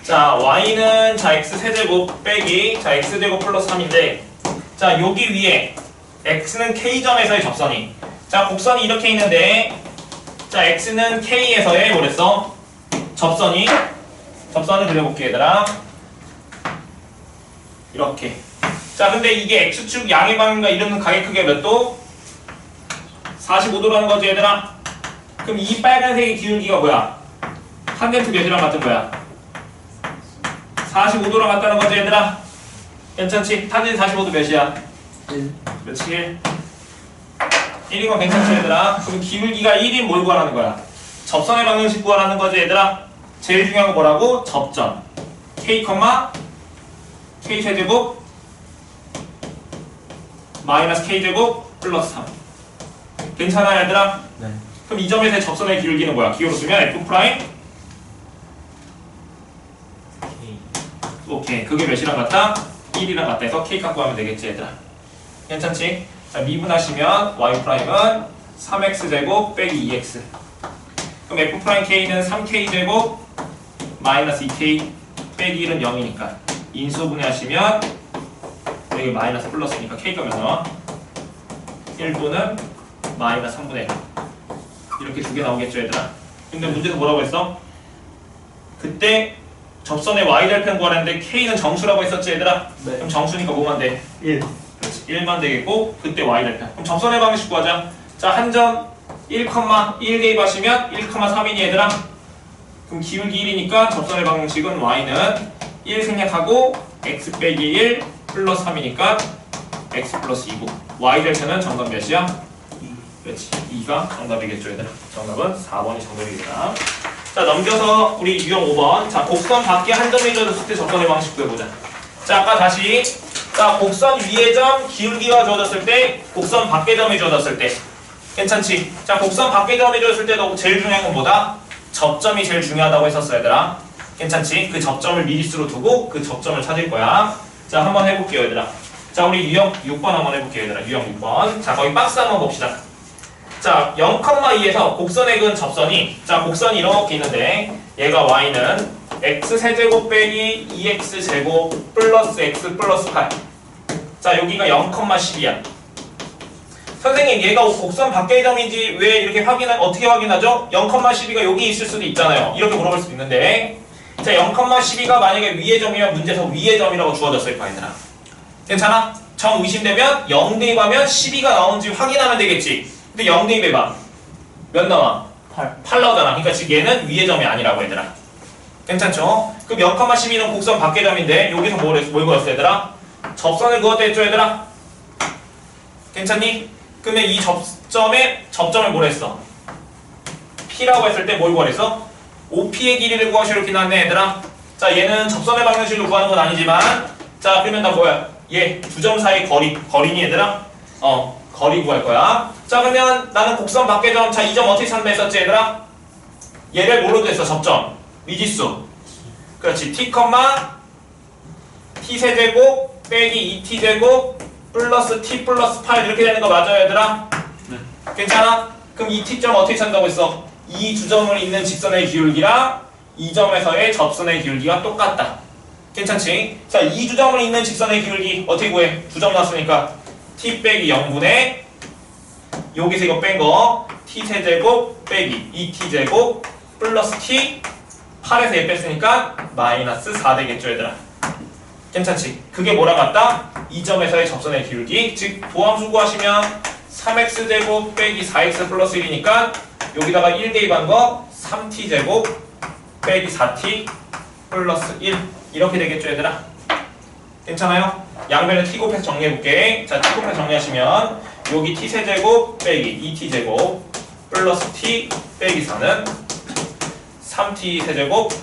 자 y는 자 x 세제곱 빼기 자 x제곱 플러스 3인데 자 여기 위에 x는 k점에서의 접선이 자 곡선이 이렇게 있는데 자 x는 k에서의 뭐랬어? 접선을 그려볼게 얘들아. 이렇게. 자 근데 이게 x축 양의 방향과 이루는 가게 크기가 몇 도? 45도라는 거지 얘들아. 그럼 이 빨간색의 기울기가 뭐야? 탄젠트 몇이랑 같은 거야? 45도랑 같다는 거지 얘들아. 괜찮지? 탄젠트 45도 몇이야? 1. 그렇지 1. 1인 건 괜찮지 얘들아. 그럼 기울기가 1인 뭘 구하라는 거야? 접선의 방정식 구하라는 거지 얘들아. 제일 중요한 거 뭐라고? 접점 k, k 세제곱 마이너스 k제곱 플러스 3. 괜찮아 얘들아? 네. 그럼 이 점에서의 접선의 기울기는 뭐야? 기호로 쓰면 f 프라임? 오케이. 그게 몇이랑 같다? 1이랑 같다 해서 k 갖고 하면 되겠지 얘들아. 괜찮지? 자 미분하시면 y 프라임은 3x제곱 빼기 2x. 그럼 f 프라임 k는 3k제곱 마이너스 2k 빼기 1은 0이니까 인수분해 하시면 여기 마이너스 플러스니까 k가 몇 나와? 1 또는 마이너스 3분의 1 이렇게 두 개 나오겠죠 얘들아. 근데 문제에서 뭐라고 했어? 그때 접선의 y절편 구하랬는데 k는 정수라고 했었지 얘들아. 네. 그럼 정수니까 뭐만 돼? 1. 그렇지 1만 되겠고 그때 y절편. 그럼 접선의 방식 구하자. 자 한 점 1, 1 대입하시면 1,3이니 얘들아. 그럼 기울기 1이니까 접선의 방식은 y는 1 생략하고 x 빼기 1 플러스 3이니까 x 플러스 2고 y절편은 정답 몇이야? 2. 그렇지 2가 정답이겠죠 얘들아. 정답은 4번이 정답이겠다. 자 넘겨서 우리 유형 5번. 자 곡선 밖에 한 점이 주어졌을 때 접선의 방식 구해보자. 자 아까 다시 자 곡선 위의 점 기울기가 주어졌을 때 곡선 밖의 점이 주어졌을 때 괜찮지? 자 곡선 밖의 점이 주어졌을 때도 제일 중요한 건 뭐다? 접점이 제일 중요하다고 했었어 얘들아. 괜찮지? 그 접점을 미리수로 두고 그 접점을 찾을 거야. 자 한번 해볼게요 얘들아. 자 우리 유형 6번 한번 해볼게요 얘들아. 유형 6번. 자 거기 박스 한번 봅시다. 자 0,2에서 곡선의 근 접선이 자 곡선이 이렇게 있는데 얘가 y는 x 세제곱 빼기 2x제곱 플러스 x 플러스 8. 자 여기가 0,10이야. 선생님 얘가 곡선 밖의 점인지 왜 이렇게 어떻게 확인하죠? 0,12가 여기 있을 수도 있잖아요. 이렇게 물어볼 수도 있는데 자 0,12가 만약에 위의 점이면 문제에서 위의 점이라고 주어졌을 거야 얘들아. 괜찮아? 정 의심되면 0 대입하면 12가 나오는지 확인하면 되겠지. 근데 0 대입해봐. 몇 나와? 8 나오잖아. 그러니까 지금 얘는 위의 점이 아니라고 얘들아. 괜찮죠? 그럼 0,12는 곡선 밖의 점인데 여기서 뭘 구했어 얘들아? 접선을 그었다 했죠 얘들아? 괜찮니? 그러면 이 접점을 뭘 했어? P라고 했을 때 뭘 구하랬어? OP의 길이를 구하시오 이렇게 나왔네 얘들아. 자 얘는 접선의 방정식을 구하는 건 아니지만 자 그러면 나 뭐야? 얘 두 점 사이 거리니 얘들아? 거리 구할 거야. 자 그러면 나는 곡선 밖의 점 자 이 점 어떻게 찾는다 했었지 얘들아? 얘를 뭘로 됐어? 접점 미지수. 그렇지 t, t 세제곱 빼기 2t제곱 플러스 t 플러스 8 이렇게 되는 거 맞아요 얘들아? 네. 괜찮아? 그럼 이 t점 어떻게 찾는다고 했어? 이 두 점을 잇는 직선의 기울기랑 이 점에서의 접선의 기울기가 똑같다. 괜찮지? 자, 이 두 점을 잇는 직선의 기울기 어떻게 구해? 두 점 나왔으니까 t 빼기 0분의 여기서 이거 뺀 거 t 세제곱 빼기 2t제곱 플러스 t 8에서 얘 뺐으니까 마이너스 4 되겠죠 얘들아. 괜찮지? 그게 뭐랑 같다? 이 점에서의 접선의 기울기 즉 도함수 구하시면 3x제곱 빼기 4x 플러스 1이니까 여기다가 1 대입한 거 3t제곱 빼기 4t 플러스 1 이렇게 되겠죠 얘들아. 괜찮아요? 양변을 t 곱해서 정리해볼게. 자 t 곱해서 정리하시면 여기 t 세제곱 빼기 2t제곱 플러스 t 빼기 4는 3t 세제곱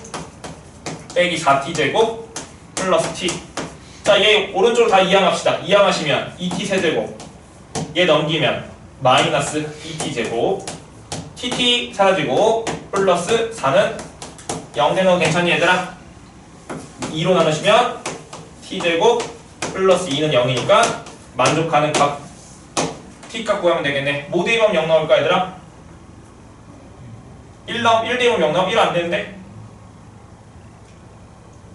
빼기 4t제곱 플러스 t. 자 얘 오른쪽으로 다 이항합시다. 이항하시면 2t 세제곱 얘 넘기면 마이너스 2t제곱 tt 사라지고 플러스 4는 0 되는 거 괜찮니 얘들아? 2로 나누시면 t제곱 플러스 2는 0이니까 만족하는 값 t값 구하면 되겠네. 뭐 대입하면 0 나올까 얘들아? 1 대입하면 0 나오면 1 안 되는데?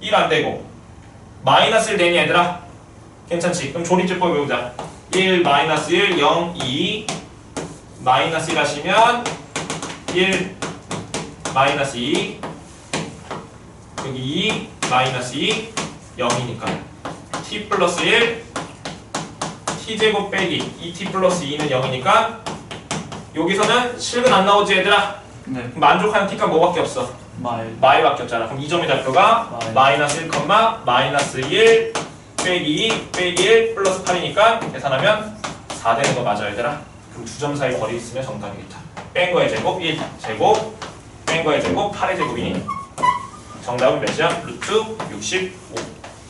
1 안되고 마이너스 1 되니 얘들아? 괜찮지? 그럼 조립제법 외우자. 1 마이너스 1 0 2 마이너스 1 하시면 1 마이너스 2 여기 2 마이너스 2 0이니까 t 플러스 1 t제곱 빼기 2t 플러스 2는 0이니까 여기서는 실근 안 나오지 얘들아? 네. 만족하는 t가 뭐밖에 없어? 마이밖에 없잖아. 그럼 이 점의 좌표가 마이너스 1, 마이너스 1 빼기 2 빼기 1 플러스 8이니까 계산하면 4 되는 거 맞아 얘들아? 그럼 두 점 사이 거리 있으면 정답이겠다. 뺀 거의 제곱 1 제곱 뺀 거의 제곱 8의 제곱이니 정답은 몇이야? 루트 65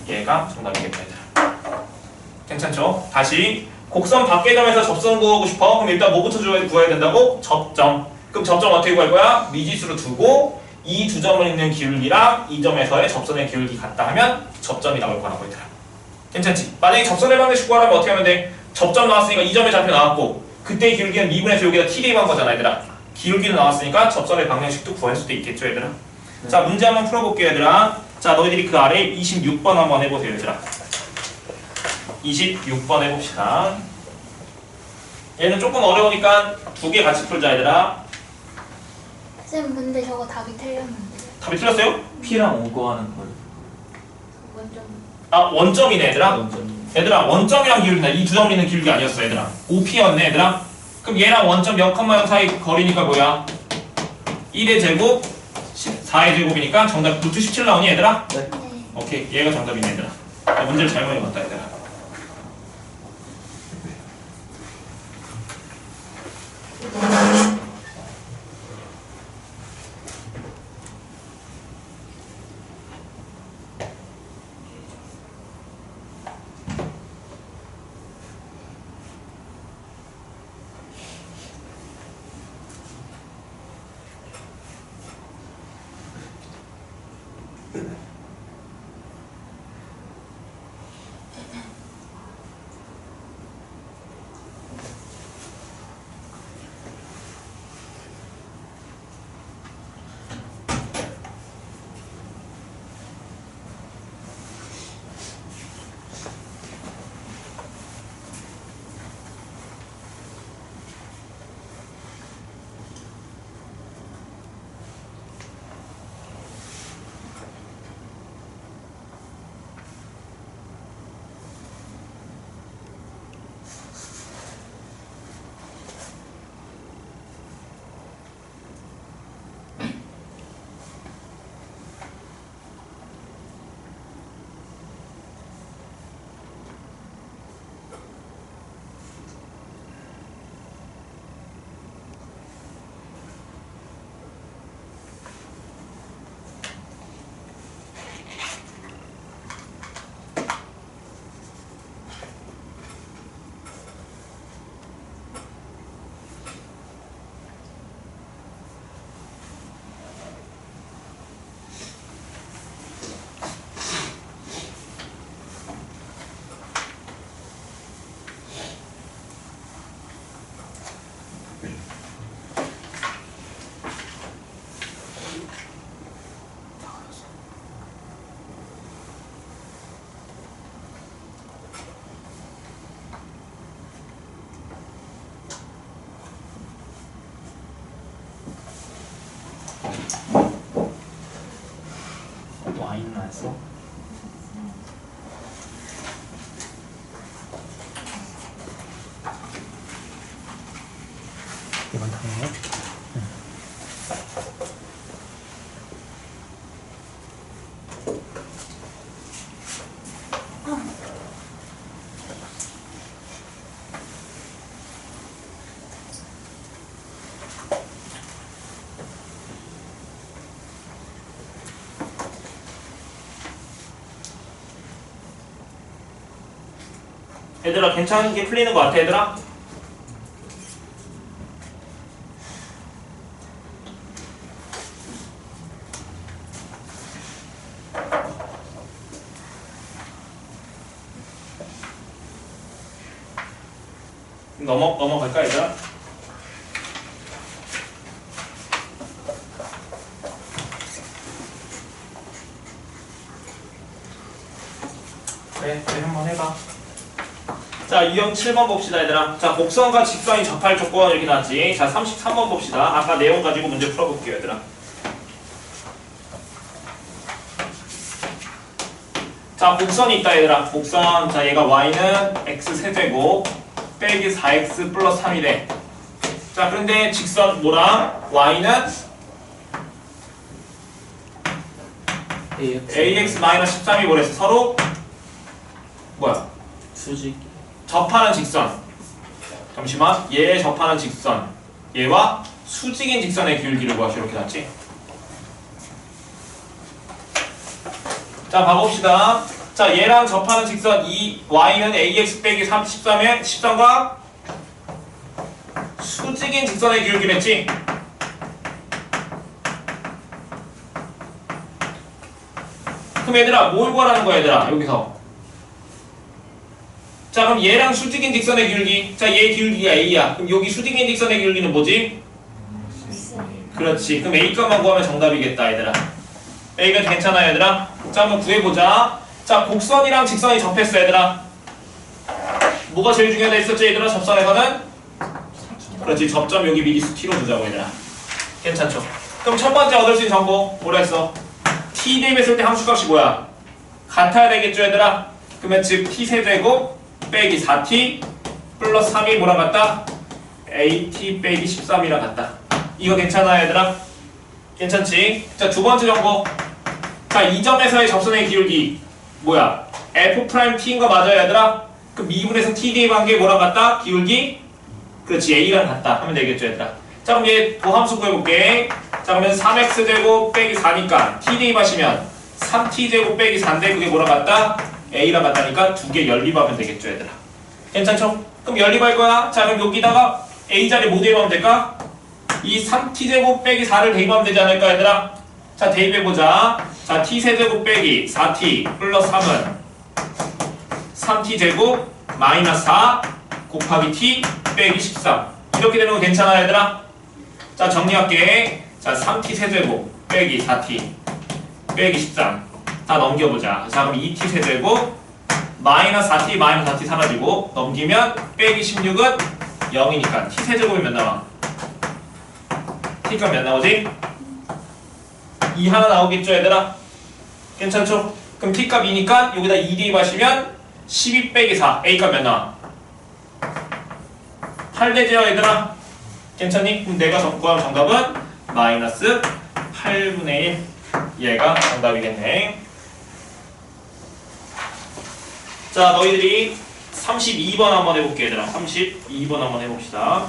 얘가 정답이겠다 얘들아. 괜찮죠? 다시 곡선 밖의 점에서 접선 구하고 싶어? 그럼 일단 뭐부터 구해야 된다고? 접점. 그럼 접점 어떻게 구할 거야? 미지수로 두고 이 두 점을 있는 기울기랑 이 점에서의 접선의 기울기 같다 하면 접점이 나올 거라고 얘들아. 괜찮지? 만약에 접선의 방정식 구하려면 어떻게 하면 돼? 접점 나왔으니까 이 점의 좌표 나왔고 그때의 기울기는 미분에서 여기다 t 대입한 거잖아 얘들아. 기울기는 나왔으니까 접선의 방정식도 구할 수도 있겠죠 얘들아. 네. 자 문제 한번 풀어볼게요 얘들아. 자 너희들이 그 아래 26번 한번 해보세요 얘들아. 26번 해봅시다. 얘는 조금 어려우니까 두 개 같이 풀자 얘들아. 쌤 근데 저거 답이 틀렸는데요. 답이 틀렸어요? P랑 O 구하는 걸. 원점. 아 원점이네 얘들아. 원점. 얘들아 원점이랑 기울기나 이 두 점 있는 기울기 아니었어 얘들아. OP였네 얘들아. 그럼 얘랑 원점 0,0 사이 거리니까 뭐야? 1의 제곱 4의 제곱이니까 정답 루트 17 나오니 얘들아? 네. 네. 오케이 얘가 정답이네 얘들아. 문제를 잘못 읽었다 얘들아. 와인 나왔어? 이건 다네요. 얘들아 괜찮게 풀리는 거 같아 얘들아? 넘어갈까 얘들아? 그래 한번 해봐. 자, 유형 7번 봅시다, 얘들아. 자, 곡선과 직선이 접할 조건 이렇게 나왔지. 자, 33번 봅시다. 아까 내용 가지고 문제 풀어볼게요, 얘들아. 자, 곡선이 있다, 얘들아. 곡선. 자, 얘가 y는 x 세제곱 빼기 4x 플러스 3이래. 자, 그런데 직선 뭐랑 y는 ax 마이너스 13이 뭐랬어? 서로 뭐야? 수직. 접하는 직선. 잠시만. 얘에 접하는 직선. 얘와 수직인 직선의 기울기를 구하시 이렇게 났지. 자, 봐봅시다. 자, 얘랑 접하는 직선 이 y는 ax 빼기 13의 13과 수직인 직선의 기울기를 했지. 그럼 얘들아 뭘 구하라는 거야, 얘들아? 여기서. 자, 그럼 얘랑 수직인 직선의 기울기. 자, 얘 기울기가 a야. 그럼 여기 수직인 직선의 기울기는 뭐지? 그렇지. 그럼 a 값만 구하면 정답이겠다, 얘들아. a가 괜찮아, 얘들아? 자, 한번 구해보자. 자, 곡선이랑 직선이 접했어, 얘들아. 뭐가 제일 중요하다 했었지, 얘들아? 접선에서는? 그렇지. 접점 여기 미리 t로 두자고, 얘들아. 괜찮죠? 그럼 첫 번째 얻을 수 있는 정보 뭐라 했어? t 대입했을 때 함수값이 뭐야? 같아야 되겠죠, 얘들아? 그러면 즉 t세제곱 빼기 4t 플러스 3이 뭐랑 같다? at 빼기 13이랑 같다. 이거 괜찮아, 얘들아? 괜찮지? 자, 두 번째 정보. 자, 이 점에서의 접선의 기울기 뭐야? f't인 거 맞아요, 얘들아? 그럼 미분에서 t 대입한 게 뭐랑 같다? 기울기? 그렇지, a랑 같다 하면 되겠죠, 얘들아? 자, 그럼 얘 도함수 구해볼게. 자, 그러면 3x제곱 빼기 4니까 t 대입하시면 3t제곱 빼기 4인데 그게 뭐랑 같다? a랑 같다니까 두 개 연립하면 되겠죠, 얘들아? 괜찮죠? 그럼 연립할 거야. 자, 그럼 여기다가 a 자리 뭐 대입하면 될까? 이 3t제곱 빼기 4를 대입하면 되지 않을까, 얘들아? 자, 대입해보자. 자, t세제곱 빼기 4t 플러스 3은 3t제곱 마이너스 4 곱하기 t 빼기 13. 이렇게 되는 거 괜찮아, 얘들아? 자, 정리할게. 자, 3t 세제곱 빼기 4t 빼기 13 다 넘겨보자. 자, 그럼 2t 세제곱 마이너스 4t 마이너스 4t 사라지고 넘기면 빼기 16은 0이니까 t 세제곱이 몇 나와? t값 몇 나오지? 2 하나 나오겠죠, 얘들아? 괜찮죠? 그럼 t값 2니까 여기다 2 대입하시면 12 빼기 4 a값 몇 나와? 8 되죠, 얘들아? 괜찮니? 그럼 내가 구한 정답은 마이너스 8분의 1. 얘가 정답이겠네. 자, 너희들이 32번 한번 해볼게, 얘들아. 32번 한번 해봅시다.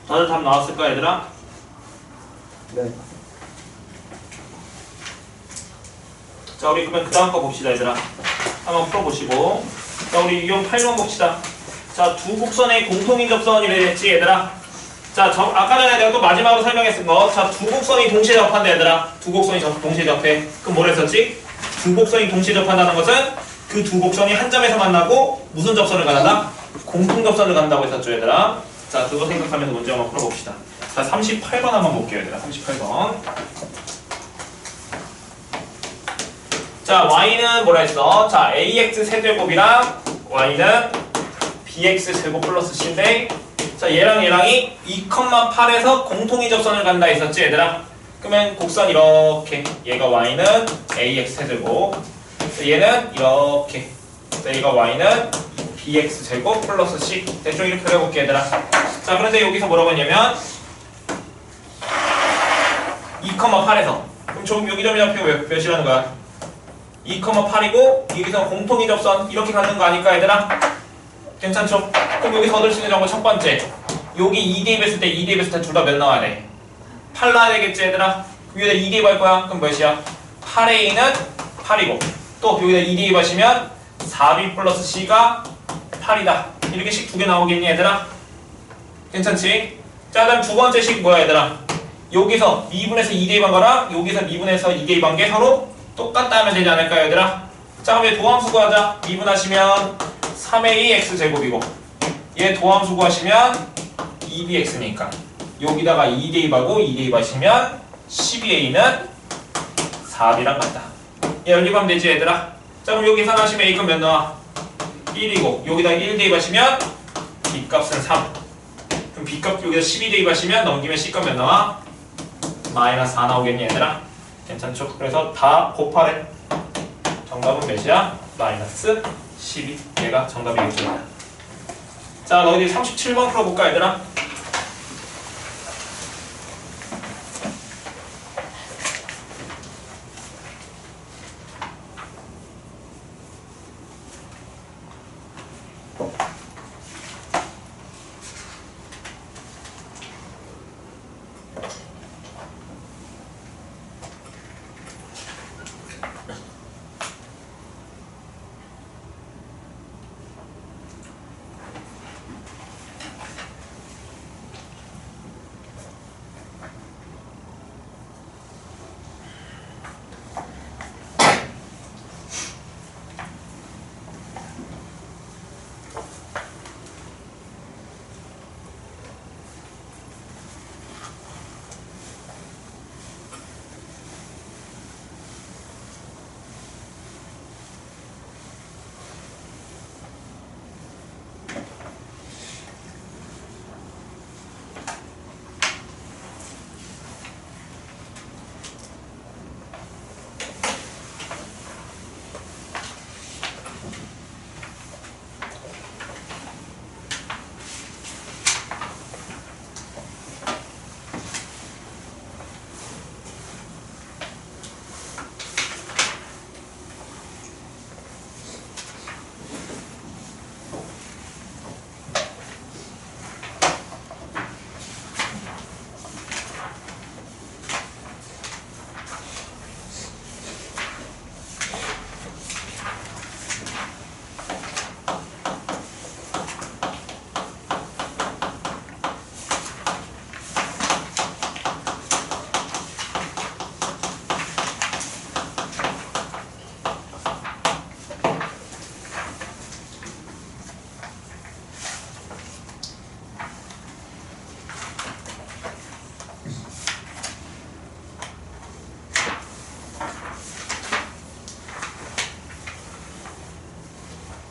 다들 답 나왔을까 얘들아? 네. 자 우리 그러면 그 다음 거 봅시다 얘들아. 한번 풀어보시고. 자 우리 유형 8번 봅시다. 자 두 곡선의 공통인 접선이래 했지 얘들아. 자 아까 전에 내가 또 마지막으로 설명했은 거. 자 두 곡선이 동시에 접한다 얘들아. 두 곡선이 동시에 접해. 그럼 뭘 했었지? 두 곡선이 동시에 접한다는 것은 그 두 곡선이 한 점에서 만나고 무슨 접선을 가는다? 공통 접선을 간다고 했었죠 얘들아. 자 그거 생각하면서 문제 한번 풀어봅시다. 자 38번 한번 볼게요 얘들아. 38번. 자 y는 뭐라 했어? 자 ax 세제곱이랑 y는 bx 제곱 플러스 c인데 자 얘랑 얘랑이 2,8에서 공통이 접선을 간다 했었지 얘들아. 그러면 곡선 이렇게 얘가 y는 ax 세제곱 얘는 이렇게 얘가 y는 bx 제곱 플러스 c 대충 이렇게 그려볼게 얘들아. 자 그런데 여기서 뭐라고 했냐면 2,8에서 그럼 좀 여기 점이 잡히고 몇이라는 거야? 2,8이고 여기서 공통이 접선 이렇게 가는 거 아닐까 얘들아? 괜찮죠? 그럼 여기서 얻을 수 있는 정보 첫 번째 여기 2대입했을 때 2대입했을 때 둘 다 몇 나와야 돼? 8 나와야 되겠지 얘들아? 여기다 2대입 할 거야? 그럼 몇이야? 8a는 8이고 또 여기다 2대입 하시면 4b 플러스 c가 8이다 이렇게 식 두 개 나오겠니 얘들아? 괜찮지? 자 다음 두 번째 식 뭐야 얘들아? 여기서 미분해서 2대입한 거랑 여기서 미분해서 2대입한 게 서로 똑같다 하면 되지 않을까요 얘들아? 자 그럼 얘 도함수 구하자. 미분하시면 3a x제곱이고 얘 도함수 구하시면 2bx니까 여기다가 2대입하고 2대입 하시면 12a는 4b랑 같다. 얘 연립하면 되지 얘들아? 자 그럼 여기 계산하시면 a값 몇 나와? 1이고 여기다 1대입 하시면 b값은 3 그럼 b값 여기다 12대입 하시면 넘기면 c값 몇 나와? 마이너스 4 나오겠니 얘들아? 괜찮죠? 그래서 다 곱하래. 정답은 몇이야? 마이너스 12. 얘가 정답이겠죠. 자, 너희들 37번 풀어볼까, 얘들아?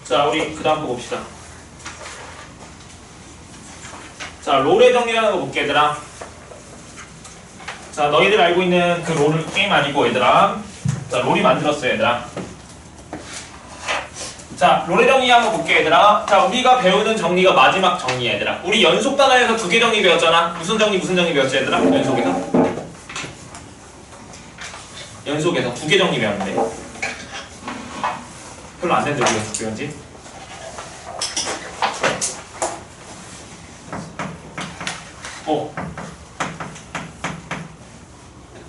자, 우리 그 다음 거 봅시다. 자, 롤의 정리라는 거 볼게, 얘들아. 자, 너희들 알고 있는 그 롤 게임 아니고, 얘들아. 자, 롤이 만들었어요, 얘들아. 자, 롤의 정리 한번 볼게, 얘들아. 자, 우리가 배우는 정리가 마지막 정리야, 얘들아. 우리 연속 단어에서 두 개 정리 배웠잖아. 무슨 정리 배웠지, 얘들아? 연속에서? 연속에서 두 개 정리 배웠는데. 별로 안 되는데, 우리 연속 배운지?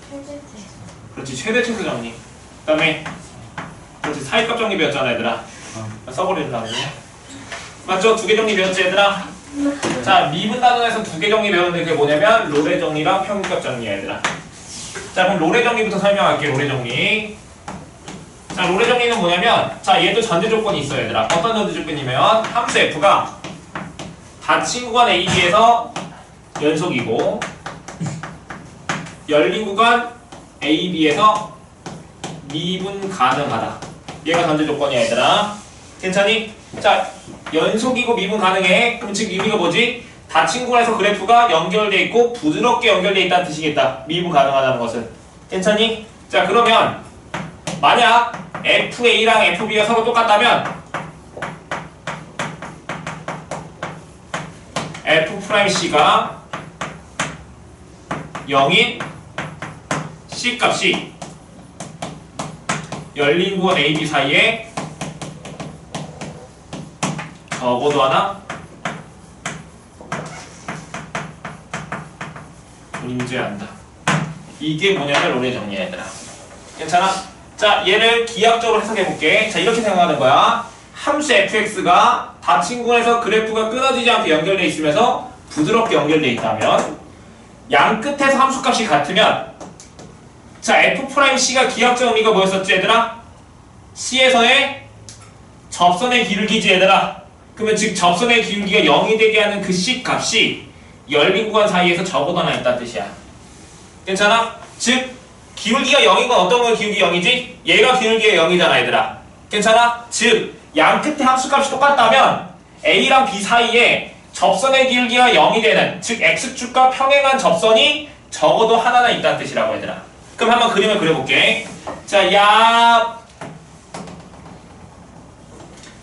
최대 그렇지, 최대 최소 정리. 그 다음에 그렇지, 사이값 정리 배웠잖아 얘들아. 써버리려고. 맞죠? 두 개 정리 배웠지 얘들아? 자, 미분 단원에서 두 개 정리 배웠는데 그게 뭐냐면 로레 정리랑 평균값 정리야 얘들아. 자, 그럼 로레 정리부터 설명할게. 로레 정리. 자, 로레 정리는 뭐냐면, 자, 얘도 전제 조건이 있어요 얘들아. 어떤 전제 조건이면 함수 f가 닫힌 구간 AB에서 연속이고 열린 구간 AB에서 미분 가능하다. 얘가 전제 조건이야 얘들아. 괜찮니? 자, 연속이고 미분 가능해. 그럼 즉 의미가 뭐지? 닫힌 구간에서 그래프가 연결돼 있고 부드럽게 연결돼 있다는 뜻이겠다. 미분 가능하다는 것은. 괜찮니? 자, 그러면 만약 FA랑 FB가 서로 똑같다면 F'C가 0인 C값이 열린 구간 AB 사이에 적어도 하나 존재한다. 이게 뭐냐면 로레 정리야 얘들아. 괜찮아? 자, 얘를 기하학적으로 해석해볼게. 자, 이렇게 생각하는 거야. 함수 fx가 닫힌 구간에서 그래프가 끊어지지 않게 연결되어 있으면서 부드럽게 연결되어 있다면 양 끝에서 함수값이 같으면 자, F'C가 기하학적 의미가 뭐였었지 얘들아? C에서의 접선의 기울기지 얘들아. 그러면 즉 접선의 기울기가 0이 되게 하는 그 C 값이 열린 구간 사이에서 적어도 하나 있다는 뜻이야. 괜찮아? 즉 기울기가 0인 건 어떤 건 기울기 0이지? 얘가 기울기가 0이잖아 얘들아. 괜찮아? 즉 양 끝에 함수값이 똑같다면 A랑 B 사이에 접선의 기울기가 0이 되는 즉 X축과 평행한 접선이 적어도 하나는 있다는 뜻이라고 얘들아. 그럼 한번 그림을 그려볼게. 자,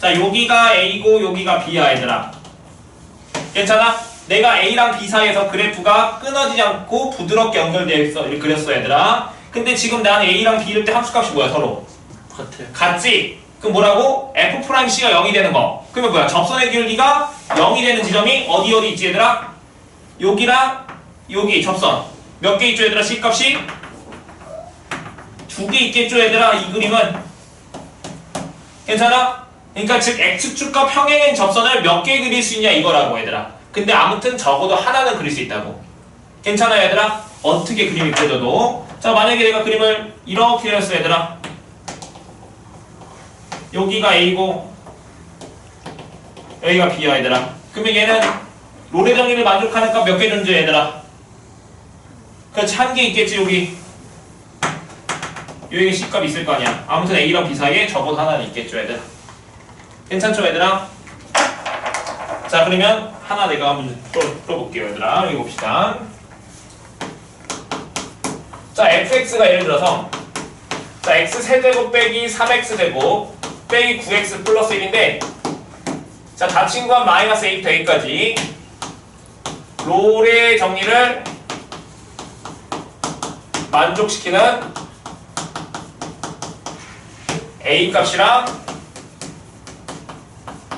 자, 여기가 A고 여기가 B야 얘들아. 괜찮아? 내가 A랑 B 사이에서 그래프가 끊어지지 않고 부드럽게 연결되어 있어. 이렇게 그렸어 얘들아. 근데 지금 나는 A랑 B일 때 함수값이 뭐야 서로? 같아요. 같지? 그럼 뭐라고? F'C가 0이 되는 거. 그러면 뭐야? 접선의 기울기가 0이 되는 지점이 어디 있지 얘들아? 여기랑 여기 접선 몇 개 있죠 얘들아? C값이? 2개 있겠죠 얘들아? 이 그림은 괜찮아? 그러니까 즉 X축과 평행인 접선을 몇 개 그릴 수 있냐 이거라고 얘들아. 근데 아무튼 적어도 하나는 그릴 수 있다고. 괜찮아 얘들아? 어떻게 그림이 그려져도. 자, 만약에 내가 그림을 이렇게 그렸어 얘들아. 여기가 A고 여기가 B야 얘들아. 그러면 얘는 로레 정리를 만족하는 값 몇 개 존재해 얘들아? 그렇지, 한 개 있겠지 여기. 여기 C값 있을 거 아니야. 아무튼 A랑 B 사이에 적어도 하나는 있겠죠 얘들아. 괜찮죠 얘들아? 자, 그러면 하나 내가 한번 풀어볼게요 얘들아. 여기 봅시다. 자, fx가 예를 들어서 자, x세제곱 빼기 3x제곱 빼기 9x 플러스 1인데 자, 닫힌 구간 마이너스 a부터 a까지 롤의 정리를 만족시키는 a 값이랑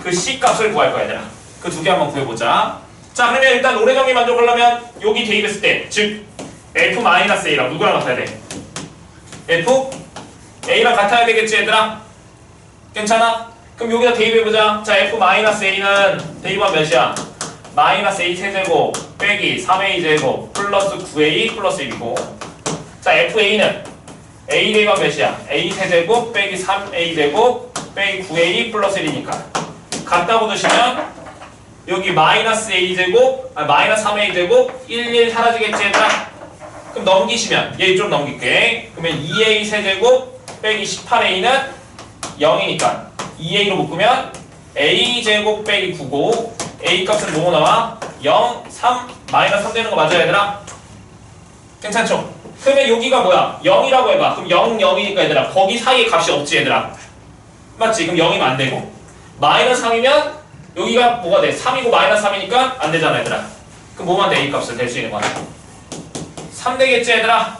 그 c 값을 구할 거야 얘들아. 그 두 개 한번 구해보자. 자, 그러면 일단 롤의 정리 만족하려면 여기 대입했을 때 즉 f-a랑 누구랑 같아야 돼? f a랑 같아야 되겠지 얘들아? 괜찮아? 그럼 여기다 대입해보자. 자, f-a는 대입하면 몇이야? 마이너스 a 세제곱 빼기 3a 제곱 플러스 9a 플러스 1이고 자, fa는 a 대입하면 몇이야? a 세제곱 빼기 3a 제곱 빼기 9a 플러스 1이니까 같다고 두시면 여기 마이너스 a 제곱 마이너스 3a 제곱 1 사라지겠지 얘들아? 그럼 넘기시면 얘 좀 넘길게. 그러면 2a 세제곱 빼기 18a는 0이니까 2a로 묶으면 a 제곱 빼기 9고 a 값은 뭐뭐 나와? 0, 3, 마이너스 3 되는 거 맞아 얘들아? 괜찮죠? 그러면 여기가 뭐야? 0이라고 해봐. 그럼 0, 0이니까 얘들아 거기 사이에 값이 없지 얘들아. 맞지? 그럼 0이면 안 되고 마이너스 3이면 여기가 뭐가 돼? 3이고 마이너스 3이니까 안 되잖아 얘들아. 그럼 뭐만 돼? a 값을 될 수 있는 거야? 3 되겠지 얘들아?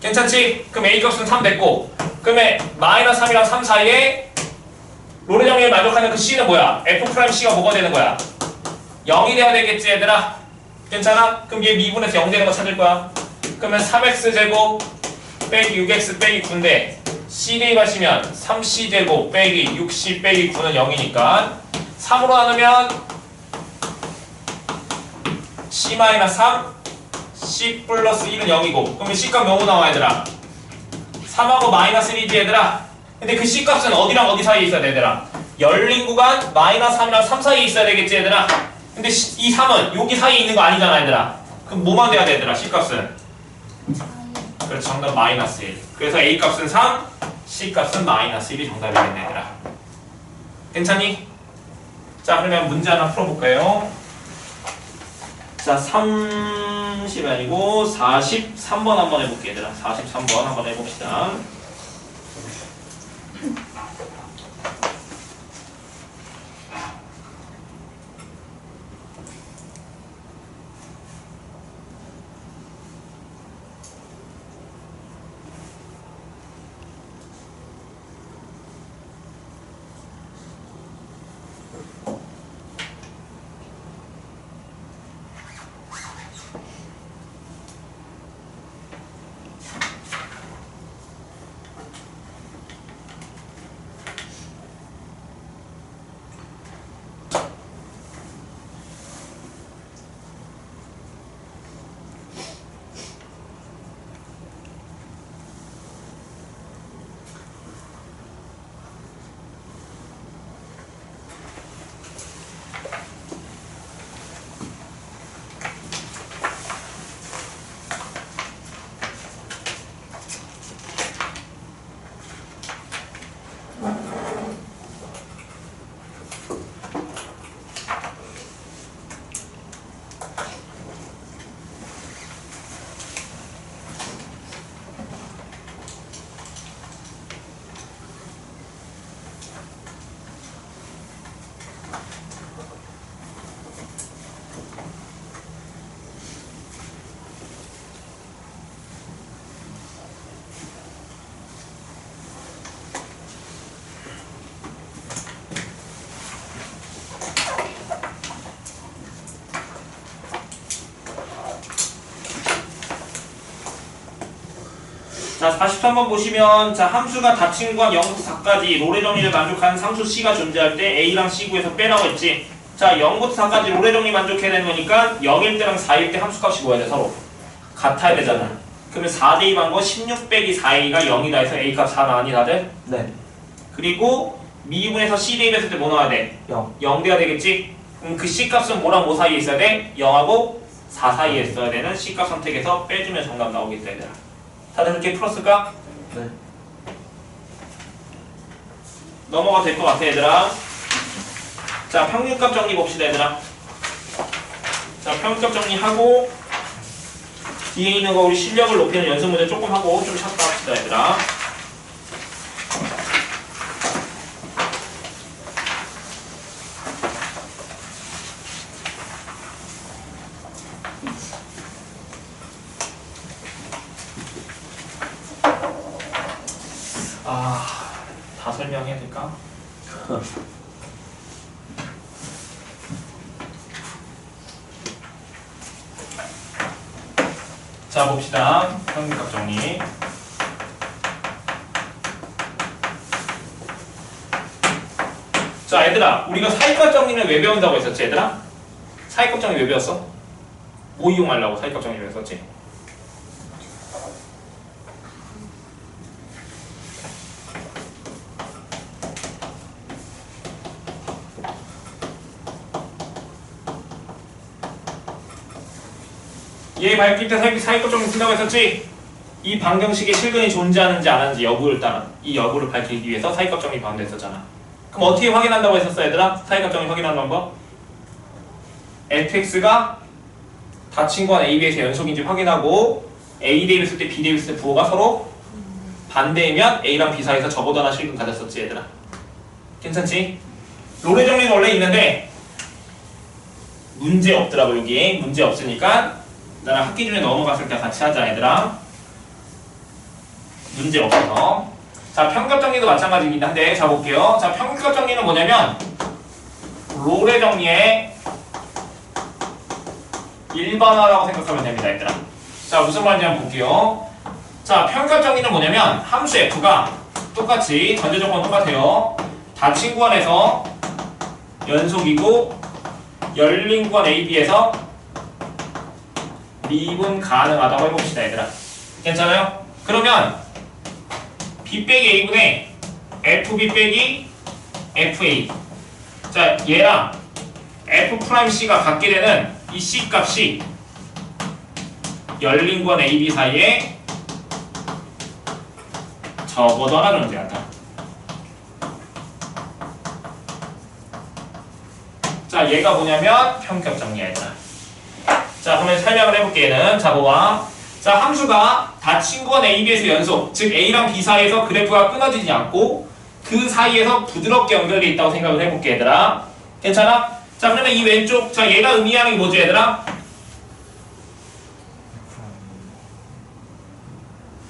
괜찮지? 그럼 a 값은 3 됐고 그러면 마이너스 3이랑 3 사이에 롤의 정리를 만족하는 그 c는 뭐야? f'c가 뭐가 되는 거야? 0이 돼야 되겠지 얘들아? 괜찮아? 그럼 얘 미분에서 0 되는 거 찾을 거야. 그러면 3x제곱 빼기 6x 빼기 9인데 c 대입하시면 3c제곱 빼기 6c 빼기 9는 0이니까 3으로 나누면 c-3 c 플러스 1은 0이고 그러면 c값 뭐뭐 나와 얘들아? 3하고 마이너스 1이지 얘들아. 근데 그 c값은 어디랑 어디 사이에 있어야 돼 얘들아? 열린 구간 마이너스 3이랑 3 사이에 있어야 되겠지 얘들아. 근데 이 3은 여기 사이에 있는 거 아니잖아 얘들아. 그럼 뭐만 돼야 돼 얘들아? c값은 그래서 정답 마이너스 1. 그래서 a값은 3, c값은 마이너스 1이 정답이겠네 얘들아. 괜찮니? 자 그러면 문제 하나 풀어볼까요? 자 30이 아니고 43번 한번 해볼게 얘들아. 43번 한번 해봅시다. 자 43번 보시면 자 함수가 닫힌 구간 0부터 4까지 롤의 정리를 만족하는 상수 C가 존재할 때 A랑 C 구에서 빼라고 했지. 자 0부터 4까지 롤의 정리 만족해야 되는 거니까 0일 때랑 4일 때 함수값이 뭐야 돼? 서로 같아야 되잖아. 그러면 4 대입한 거 16 빼기 4A가 0이다 해서 A값 4 나왔니 다들? 네. 그리고 미분에서 C 대입했을 때 뭐 나와야 돼? 0. 0 돼야 되겠지? 그럼 그 C값은 뭐랑 뭐 사이에 있어야 돼? 0하고 4 사이에 있어야 되는 C값 선택해서 빼주면 정답 나오겠다 얘들아. 다들 그렇게 풀었을까? 네. 넘어가도 될 것 같아 얘들아. 자 평균값 정리 봅시다 얘들아. 자 평균값 정리하고 뒤에 있는 거 우리 실력을 높이는 연습 문제 조금 하고 좀 쉬었다 합시다 얘들아. 다 설명해야 될까? 자 봅시다. 평균값 정리. 자 얘들아 우리가 사이값 정리는 왜 배운다고 했었지 얘들아? 사이값 정리 왜 배웠어? 뭐 이용하려고 사이값 정리 왜 했었지? 얘 밝힐 때 사이값 정리 쓴다고 했었지? 이 방정식에 실근이 존재하는지 안 하는지 여부를 따라 이 여부를 밝히기 위해서 사이값 정리 방도 했었잖아. 그럼 어떻게 확인한다고 했었어 얘들아? 사이값 정리 확인하는 방법? fx가 닫힌 구간 a, b에서 연속인지 확인하고 a 대입했을 때 b 대입했을 때 부호가 서로 반대이면 a랑 b 사이에서 저보다 하나 실근 가졌었지 얘들아. 괜찮지? 롤의 정리는 원래 있는데 문제 없더라고. 여기 문제 없으니까 나랑 학기 중에 넘어갔을 때 같이 하자 얘들아. 문제 없어서. 자 평균값 정리도 마찬가지긴 한데 자 볼게요. 자 평균값 정리는 뭐냐면 롤의 정리에 일반화라고 생각하면 됩니다, 얘들아. 자, 무슨 말인지 한번 볼게요. 자, 평균 정리는 뭐냐면 함수 f가 똑같이 전제 조건 똑같아요. 닫힌 구간에서 연속이고 열린 구간 AB에서 미분 가능하다고 해봅시다, 얘들아. 괜찮아요? 그러면 B 빼기 A분의 FB 빼기 FA. 자, 얘랑 F'C가 같게 되는 이 C 값이 열린 구간 AB 사이에 적어도나 존재한다. 자, 얘가 뭐냐면 평격 정리야, 얘들아. 자, 그러면 설명을 해볼게, 얘는. 자, 뭐와? 자, 함수가 닫힌 구간 AB에서 연속, 즉 A랑 B 사이에서 그래프가 끊어지지 않고 그 사이에서 부드럽게 연결되어 있다고 생각을 해볼게, 얘들아. 괜찮아? 자, 그러면 이 왼쪽, 자, 얘가 의미하는 게 뭐죠, 얘들아?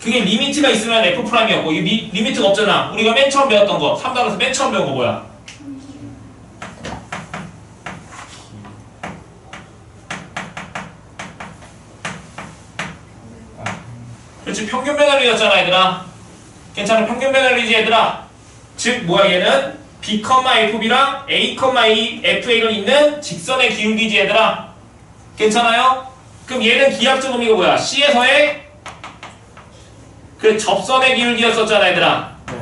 그게 리미트가 있으면 F'이었고, 이게 리미트가 없잖아. 우리가 맨 처음 배웠던 거, 3단원에서 맨 처음 배운 거 뭐야? 그렇지, 평균 변화율이었잖아, 얘들아. 괜찮아, 평균 변화율이지, 얘들아. 즉, 뭐야, 얘는 B, FB랑 A, FA를 있는 직선의 기울기지, 얘들아. 괜찮아요? 그럼 얘는 기하학적 의미가 뭐야? C에서의 그 접선의 기울기였었잖아, 얘들아. 네.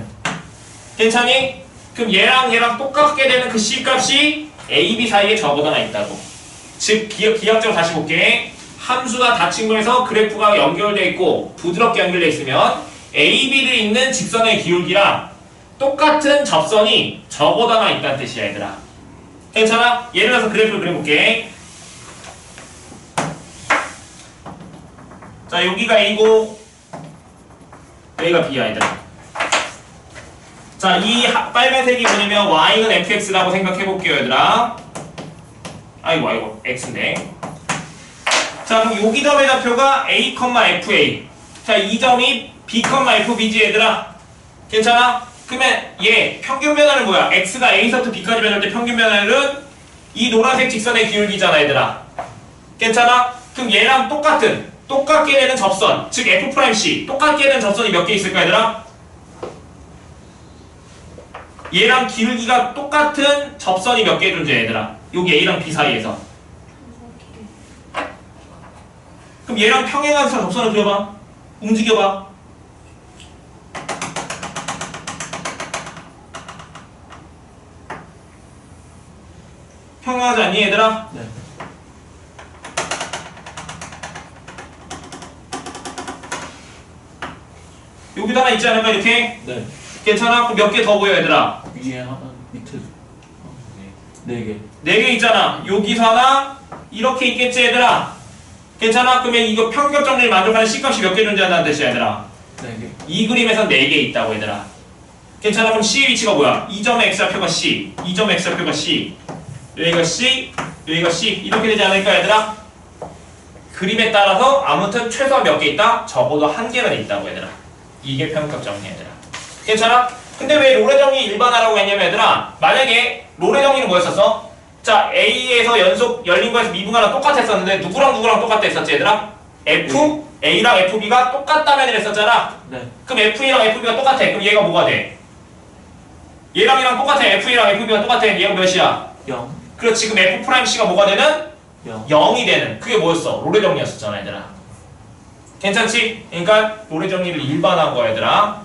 괜찮니? 그럼 얘랑 똑같게 되는 그 C 값이 A, B 사이에 적어다나 있다고. 즉, 기하학적으로 다시 볼게. 함수가 닫힌 거에서 그래프가 연결되어 있고 부드럽게 연결되어 있으면 A, B를 있는 직선의 기울기랑 똑같은 접선이 적어다나 있다는 뜻이야, 얘들아. 괜찮아? 예를 들어서 그래프를 그려볼게. 자, 여기가 A고 여기가 B야, 얘들아. 자, 이 빨간색이 뭐냐면 Y는 fx라고 생각해볼게요, 얘들아. 아이고 x인데. 자, 그럼 여기 점의 좌표가 A, FA. 자, 이 점이 B, FB지, 얘들아. 괜찮아? 그러면 얘 평균 변화는 뭐야? x가 A서부터 B까지 변할 때 평균 변화율은 이 노란색 직선의 기울기잖아, 얘들아. 괜찮아? 그럼 얘랑 똑같게 되는 접선, 즉 F'C, 똑같게 되는 접선이 몇 개 있을까, 얘들아? 얘랑 기울기가 똑같은 접선이 몇 개 존재해, 얘들아? 여기 A랑 B 사이에서. 그럼 얘랑 평행한 접선을 그려봐. 움직여봐. 평행하지 않니, 얘들아? 네. 여기도 하나 있지 않을까, 이렇게? 네. 괜찮아? 그럼 몇 개 더 보여, 얘들아? 위에 하나, 밑에 네 개. 4개 있잖아. 여기서 하나, 이렇게 있겠지, 얘들아? 괜찮아? 그러면 이거 평균 정리를 만족하는 C값이 몇 개 존재한다는 뜻이야, 얘들아? 네 개. 이 그림에서 4개 있다고, 얘들아. 괜찮아? 그럼 C의 위치가 뭐야? 이 점의 X좌표가 C, 이 점의 X좌표가 C, 여기가 C, 여기가 C. 이렇게 되지 않을까, 얘들아? 그림에 따라서 아무튼 최소한 몇 개 있다? 적어도 1개는 있다고, 얘들아. 이게 평균 정리, 얘들아. 괜찮아? 근데 왜 롤의 정리 일반화라고 했냐면, 얘들아, 만약에 롤의 정리는 뭐였었어? 자, A에서 연속 열린 거에서 미분가랑 똑같았었는데 누구랑 똑같았었지, 얘들아? A랑 FB가 똑같다면 이랬었잖아. 네. 그럼 FA랑 FB가 똑같아. 그럼 얘가 뭐가 돼? 얘랑 똑같아. FA랑 FB가 똑같아. 얘가 몇이야? 0. 그렇지. 지금 F'C가 뭐가 되는? 0. 0이 되는. 그게 뭐였어? 롤의 정리였었잖아, 얘들아. 괜찮지? 그러니까 롤의 정리를 일반화한 거야, 얘들아.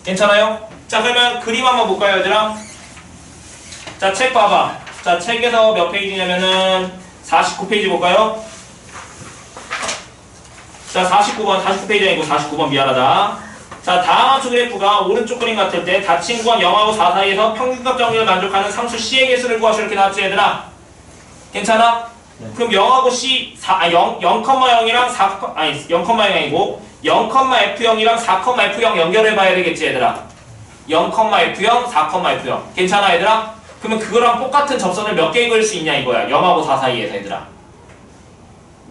괜찮아요? 자, 그러면 그림 한번 볼까요, 얘들아? 자, 책 봐봐. 자, 책에서 몇 페이지냐면은 49페이지 볼까요? 자, 49페이지 아니고 49번 미안하다. 자, 다음 함수 그래프가 오른쪽 그림 같을 때 닫힌 구간 0하고 4 사이에서 평균값 정리를 만족하는 상수 C의 개수를 구하시오. 이렇게 나왔지, 얘들아? 괜찮아? 네. 그럼 0하고 C, 0,0이랑 4, 아니 0,0이 아니고 0,F0이랑 4,F0 연결해 봐야 되겠지, 얘들아? 0,F0, 4,F0. 괜찮아, 얘들아? 그러면 그거랑 똑같은 접선을 몇 개 그릴 수 있냐 이거야. 0하고 4 사이에서, 얘들아.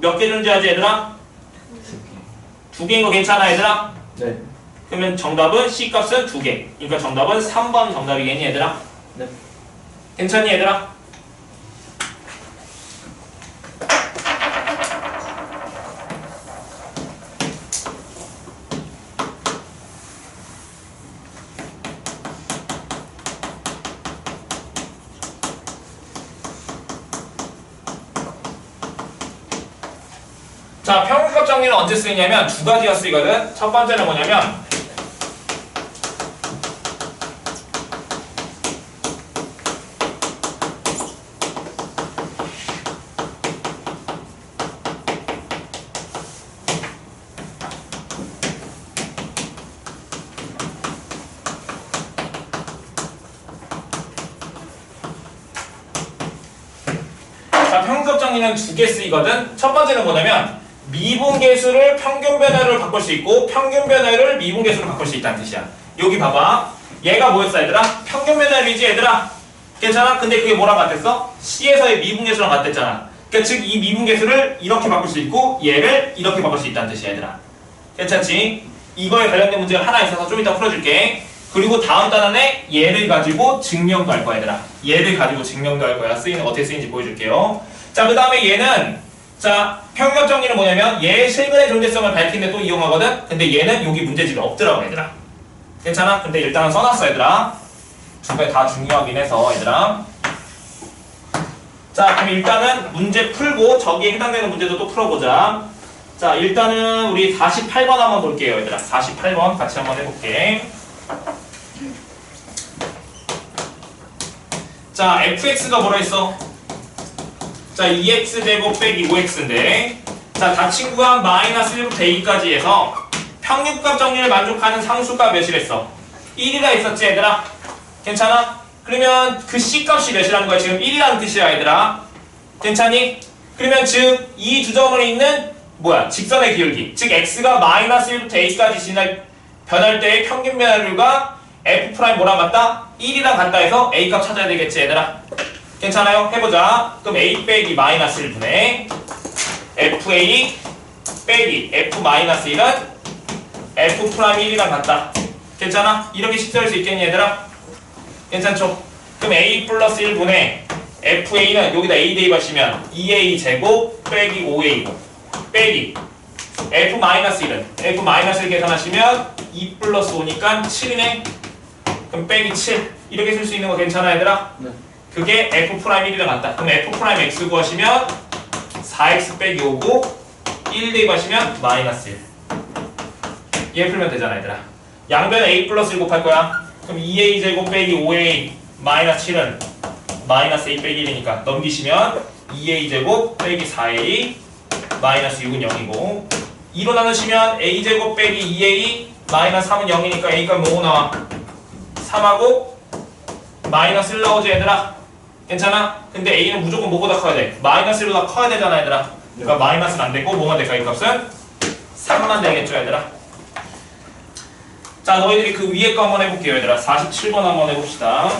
몇 개 존재하지, 얘들아? 2개인 거 괜찮아, 얘들아? 네. 그러면 정답은 C 값은 2개. 그러니까 정답은 3번 정답이겠니, 얘들아? 네. 괜찮니, 얘들아? 자, 평균값 정리는 언제 쓰이냐면 두 가지가 쓰이거든. 첫 번째는 뭐냐면 자, 평균값 정리는 두 개 쓰이거든. 첫 번째는 뭐냐면 미분계수를 평균 변화를 바꿀 수 있고 평균 변화를 미분계수로 바꿀 수 있다는 뜻이야. 여기 봐봐. 얘가 뭐였어 얘들아? 평균 변화율이지 얘들아? 괜찮아? 근데 그게 뭐랑 같았어? C에서의 미분계수랑 같았잖아. 그러니까 즉 이 미분계수를 이렇게 바꿀 수 있고 얘를 이렇게 바꿀 수 있다는 뜻이야 얘들아. 괜찮지? 이거에 관련된 문제가 하나 있어서 좀 이따 풀어줄게. 그리고 다음 단원에 얘를 가지고 증명도 할 거야 얘들아. 얘를 가지고 증명도 할 거야. 쓰이는 어떻게 쓰이는지 보여줄게요. 자, 그 다음에 얘는 자, 평균값 정리는 뭐냐면 얘 실근의 존재성을 밝히는데 또 이용하거든? 근데 얘는 여기 문제집에 없더라고 얘들아. 괜찮아? 근데 일단은 써놨어 얘들아. 두 개 다 중요하긴 해서 얘들아. 자, 그럼 일단은 문제 풀고 저기에 해당되는 문제도 또 풀어보자. 자, 일단은 우리 48번 한번 볼게요 얘들아. 48번 같이 한번 해볼게. 자, fx가 뭐라 했어? 자, 2x제곱 빼기 5x인데 자, 다 친구한 마이너스 1부터 a까지 해서 평균값 정리를 만족하는 상수가 몇이랬어? 1이라 했었지 얘들아? 괜찮아? 그러면 그 c값이 몇이라는 거야? 지금 1이라는 뜻이야 얘들아. 괜찮니? 그러면 즉 이 주점을 있는 뭐야? 직선의 기울기 즉 x가 마이너스 1부터 a까지 변할 때의 평균 변화율과 f' 뭐랑 같다? 1이랑 같다 해서 a값 찾아야 되겠지 얘들아. 괜찮아요? 해보자. 그럼 a 빼기 마이너스 1분의 fa 빼기 f 마이너스 1은 f 프라임 1이랑 같다. 괜찮아? 이렇게 식별할 수 있겠니 얘들아? 괜찮죠? 그럼 a 플러스 1분의 fa는 여기다 a 대입하시면 2a 제곱 빼기 5a고 빼기 f 마이너스 1은 f 마이너스 1 계산하시면 2 플러스 5니까 7이네. 그럼 빼기 7 이렇게 쓸 수 있는 거 괜찮아 얘들아? 네. 그게 f 프라임 1이랑 같다. 그럼 f 프라임 x 구하시면 4x 빼기 5고 1 대입하시면 마이너스 1. 얘 풀면 되잖아 얘들아. 양변에 a 플러스 1 곱할 거야. 그럼 2a 제곱 빼기 5a 마이너스 7은 마이너스 a 빼기 1이니까 넘기시면 2a 제곱 빼기 4a 마이너스 6은 0이고 2로 나누시면 a 제곱 빼기 2a 마이너스 3은 0이니까 a가 뭐 나와? 3하고 마이너스 1 나오지 얘들아. 괜찮아? 근데 a는 무조건 뭐보다 커야 돼? 마이너스 1보다 커야 되잖아 얘들아. 그러니까 마이너스는 안 되고 뭐만 될까 이 값은? 3만 되겠죠 얘들아. 자, 너희들이 그 위에 거 한번 해볼게요 얘들아. 47번 한번 해봅시다.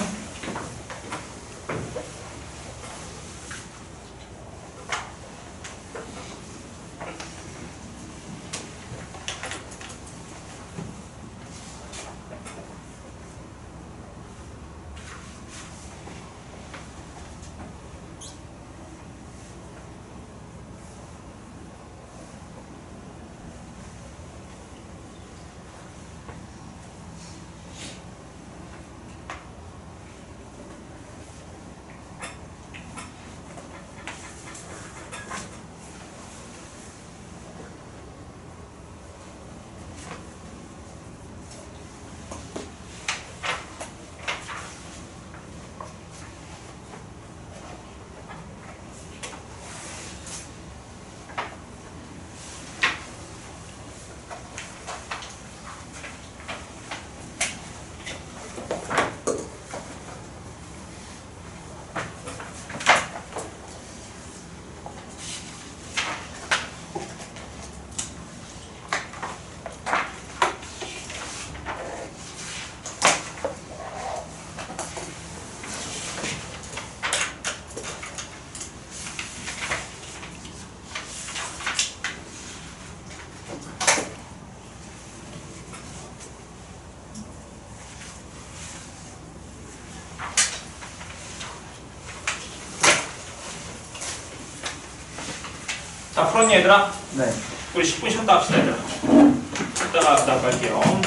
자, 풀었니 얘들아? 네. 우리 10분 쉬었다 합시다 얘들아. 이따가 그 다음 갈게요.